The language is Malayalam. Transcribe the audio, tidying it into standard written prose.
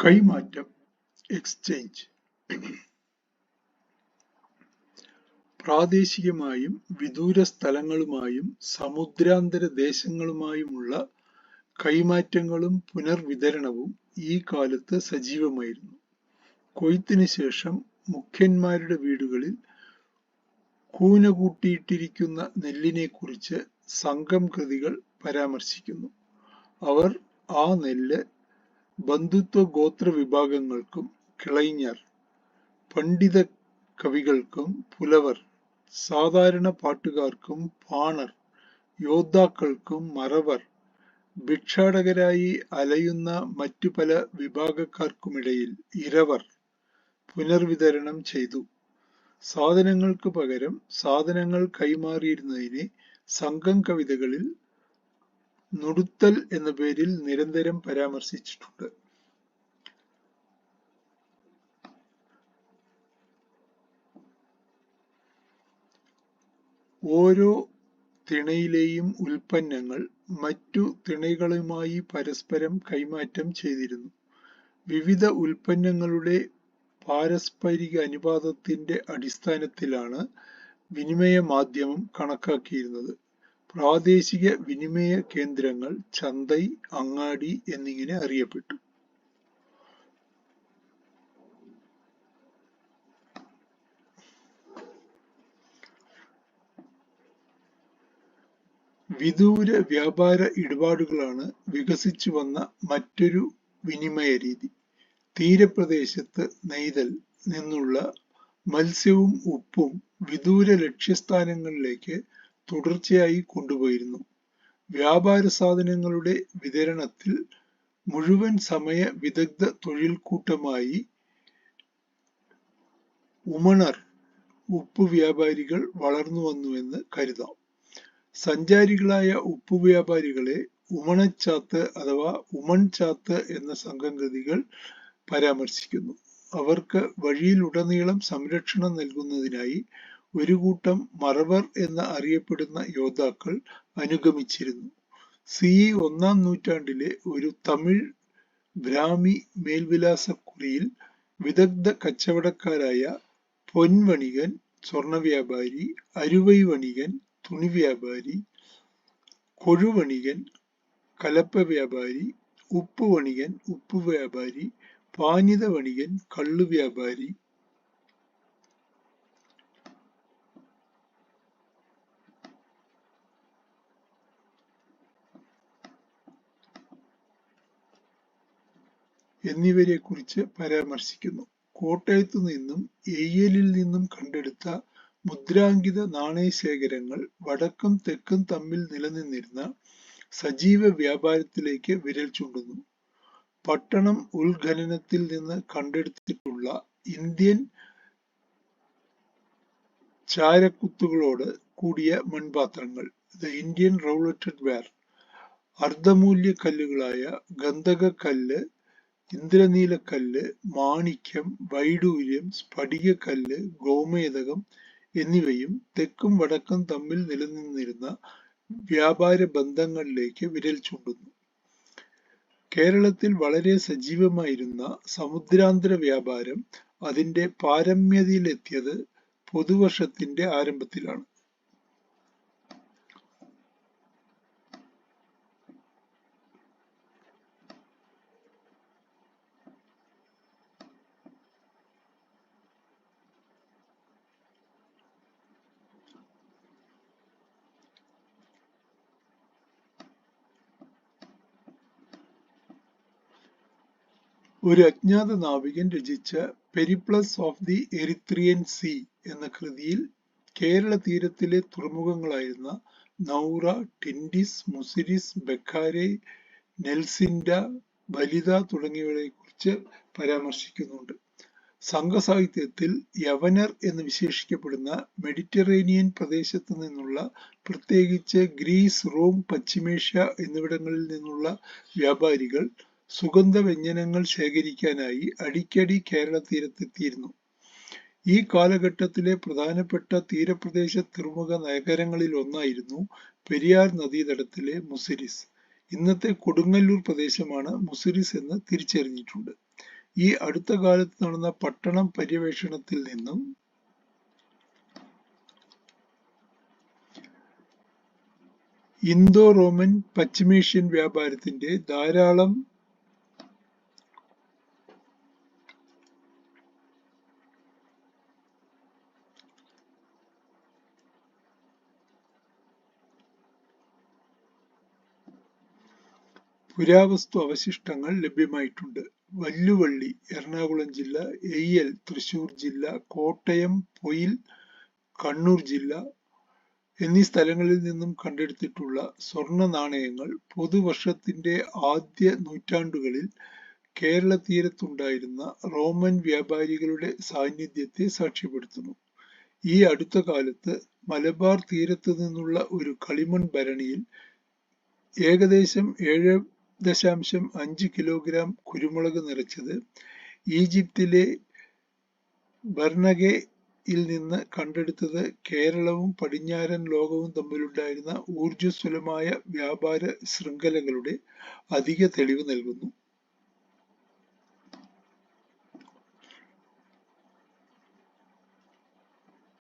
കൈമാറ്റം എക്സ്ചേഞ്ച് പ്രാദേശികമായും വിദൂര സ്ഥലങ്ങളുമായും സമുദ്രാന്തര ദേശങ്ങളുമായുമുള്ള കൈമാറ്റങ്ങളും പുനർവിതരണവും ഈ കാലത്ത് സജീവമായിരുന്നു. കൊയ്ത്തിന് ശേഷം മുഖ്യന്മാരുടെ വീടുകളിൽ കൂനകൂട്ടിയിട്ടിരിക്കുന്ന നെല്ലിനെക്കുറിച്ച് സംഘം കൃതികൾ പരാമർശിക്കുന്നു. അവർ ആ നെല്ല് ബന്ധുത്വ ഗോത്ര വിഭാഗങ്ങൾക്കും കിളൈഞ്ഞർ, പണ്ഡിത കവികൾക്കും പുലവർ, സാധാരണ പാട്ടുകാർക്കും പാണർ, യോദ്ധാക്കൾക്കും മറവർ, ഭിക്ഷാടകരായി അലയുന്ന മറ്റു പല വിഭാഗക്കാർക്കുമിടയിൽ ഇരവർ പുനർവിതരണം ചെയ്തു. സാധനങ്ങൾക്ക് പകരം സാധനങ്ങൾ കൈമാറിയിരുന്നതിനെ സംഘം കവിതകളിൽ നുടുത്തൽ എന്ന പേരിൽ നിരന്തരം പരാമർശിച്ചിട്ടുണ്ട്. ഓരോ തിണയിലെയും ഉൽപ്പന്നങ്ങൾ മറ്റു തിണകളുമായി പരസ്പരം കൈമാറ്റം ചെയ്തിരുന്നു. വിവിധ ഉൽപ്പന്നങ്ങളുടെ പാരസ്പരിക അനുപാതത്തിന്റെ അടിസ്ഥാനത്തിലാണ് വിനിമയ മാധ്യമം കണക്കാക്കിയിരുന്നത്. പ്രാദേശിക വിനിമയ കേന്ദ്രങ്ങൾ ചന്തൈ, അങ്ങാടി എന്നിങ്ങനെ അറിയപ്പെട്ടു. വിദൂര വ്യാപാര ഇടപാടുകളാണ് വികസിച്ചു വന്ന മറ്റൊരു വിനിമയ രീതി. തീരപ്രദേശത്ത് നെയ്തൽ നിന്നുള്ള മത്സ്യവും ഉപ്പും വിദൂര ലക്ഷ്യസ്ഥാനങ്ങളിലേക്ക് തുടർച്ചയായി കൊണ്ടുപോയിരുന്നു. വ്യാപാര സാധനങ്ങളുടെ വിതരണത്തിൽ മുഴുവൻ സമയ വിദഗ്ധ തൊഴിൽക്കൂട്ടമായി ഉമണർ ഉപ്പു വ്യാപാരികൾ വളർന്നു വന്നുവെന്ന് കരുതാം. സഞ്ചാരികളായ ഉപ്പു വ്യാപാരികളെ ഉമണച്ചാത്ത് അഥവാ ഉമൺചാത്ത് എന്ന സംഘംകൃതികൾ പരാമർശിക്കുന്നു. അവർക്ക് വഴിയിലുടനീളം സംരക്ഷണം നൽകുന്നതിനായി ഒരു കൂട്ടം മറവർ എന്ന് അറിയപ്പെടുന്ന യോദ്ധാക്കൾ അനുഗമിച്ചിരുന്നു. CE 1-ാം നൂറ്റാണ്ടിലെ ഒരു തമിഴ് ബ്രാഹ്മി മേൽവിലാസക്കുറിയിൽ വിദഗ്ധ കച്ചവടക്കാരായ പൊൻവണികൻ സ്വർണവ്യാപാരി, അരുവൈ വണികൻ തുണി വ്യാപാരി, കൊഴുവണികൻ കലപ്പ വ്യാപാരി, ഉപ്പു വണികൻ ഉപ്പു വ്യാപാരി, പാനിത വണികൻ കള്ളു വ്യാപാരി, എന്നിവരെ കുറിച്ച് പരാമർശിക്കുന്നു. കോട്ടയത്തു നിന്നും എയ്യലിൽ നിന്നും കണ്ടെടുത്ത മുദ്രാങ്കിത നാണയശേഖരങ്ങൾ വടക്കും തെക്കും തമ്മിൽ നിലനിന്നിരുന്ന സജീവ വ്യാപാരത്തിലേക്ക് വിരൽ ചൂണ്ടുന്നു. പട്ടണം ഉൾഖനനത്തിൽ നിന്ന് കണ്ടെടുത്തിട്ടുള്ള ഇന്ത്യൻ ചാരക്കുത്തുകളോട് കൂടിയ മൺപാത്രങ്ങൾ, ദ ഇന്ത്യൻ റൗളറ്റഡ് വെയർ, അർദ്ധമൂല്യ കല്ലുകളായ ഗന്ധകക്കല്ല്, ഇന്ദ്രനീലക്കല്ല്, മാണിക്യം, വൈഡൂര്യം, സ്ഫടികക്കല്ല്, ഗോമേതകം എന്നിവയും തെക്കും വടക്കും തമ്മിൽ നിലനിന്നിരുന്ന വ്യാപാര ബന്ധങ്ങളിലേക്ക് വിരൽ ചൂണ്ടുന്നു. കേരളത്തിൽ വളരെ സജീവമായിരുന്ന സമുദ്രാന്തര വ്യാപാരം അതിന്റെ പാരമ്യതയിലെത്തിയത് പുതുവർഷത്തിന്റെ ആരംഭത്തിലാണ്. ഒരു അജ്ഞാത നാവികൻ രചിച്ച Periplus of the Erythraean Sea എന്ന കൃതിയിൽ കേരള തീരത്തിലെ തുറമുഖങ്ങളായിരുന്ന നൗറ, ടിൻഡിസ്, മുസിരിസ്, ബെക്കാരെ, നെൽസിൻഡ, ബലിത തുടങ്ങിയവയെ കുറിച്ച് പരാമർശിക്കുന്നുണ്ട്. സംഘസാഹിത്യത്തിൽ യവനർ എന്ന് വിശേഷിക്കപ്പെടുന്ന മെഡിറ്ററേനിയൻ പ്രദേശത്ത് നിന്നുള്ള, പ്രത്യേകിച്ച് ഗ്രീസ്, റോം, പശ്ചിമേഷ്യ എന്നിവിടങ്ങളിൽ നിന്നുള്ള വ്യാപാരികൾ സുഗന്ധവ്യഞ്ജനങ്ങൾ ശേഖരിക്കാനായി അടിക്കടി കേരള തീരത്തെത്തിയിരുന്നു. ഈ കാലഘട്ടത്തിലെ പ്രധാനപ്പെട്ട തീരപ്രദേശ തുറമുഖ നഗരങ്ങളിൽ ഒന്നായിരുന്നു പെരിയാർ നദീതടത്തിലെ മുസിരിസ്. ഇന്നത്തെ കൊടുങ്ങല്ലൂർ പ്രദേശമാണ് മുസിരിസ് എന്ന് തിരിച്ചറിഞ്ഞിട്ടുണ്ട്. ഈ അടുത്ത കാലത്ത് നടന്ന പട്ടണം പര്യവേഷണത്തിൽ നിന്നും ഇന്തോ റോമൻ പശ്ചിമേഷ്യൻ വ്യാപാരത്തിന്റെ ധാരാളം പുരാവസ്തു അവശിഷ്ടങ്ങൾ ലഭ്യമായിട്ടുണ്ട്. വല്ലുവള്ളി എറണാകുളം ജില്ല, എയ്യൽ തൃശൂർ ജില്ല, കോട്ടയം പൊയിൽ കണ്ണൂർ ജില്ല എന്നീ സ്ഥലങ്ങളിൽ നിന്നും കണ്ടെടുത്തിട്ടുള്ള സ്വർണ്ണ നാണയങ്ങൾ പുതുവർഷത്തിന്റെ ആദ്യ നൂറ്റാണ്ടുകളിൽ കേരള തീരത്തുണ്ടായിരുന്ന റോമൻ വ്യാപാരികളുടെ സാന്നിധ്യത്തെ സാക്ഷ്യപ്പെടുത്തുന്നു. ഈ അടുത്ത കാലത്ത് മലബാർ തീരത്ത് നിന്നുള്ള ഒരു കളിമൺ ഭരണിയിൽ ഏകദേശം 7.5 കിലോഗ്രാം കുരുമുളക് നിറച്ചത് ഈജിപ്തിലെ ബർണകയിൽ നിന്ന് കണ്ടെടുത്തത് കേരളവും പടിഞ്ഞാറൻ ലോകവും തമ്മിലുണ്ടായിരുന്ന ഊർജ്ജസ്വലമായ വ്യാപാര ശൃംഖലകളുടെ അധിക തെളിവ് നൽകുന്നു.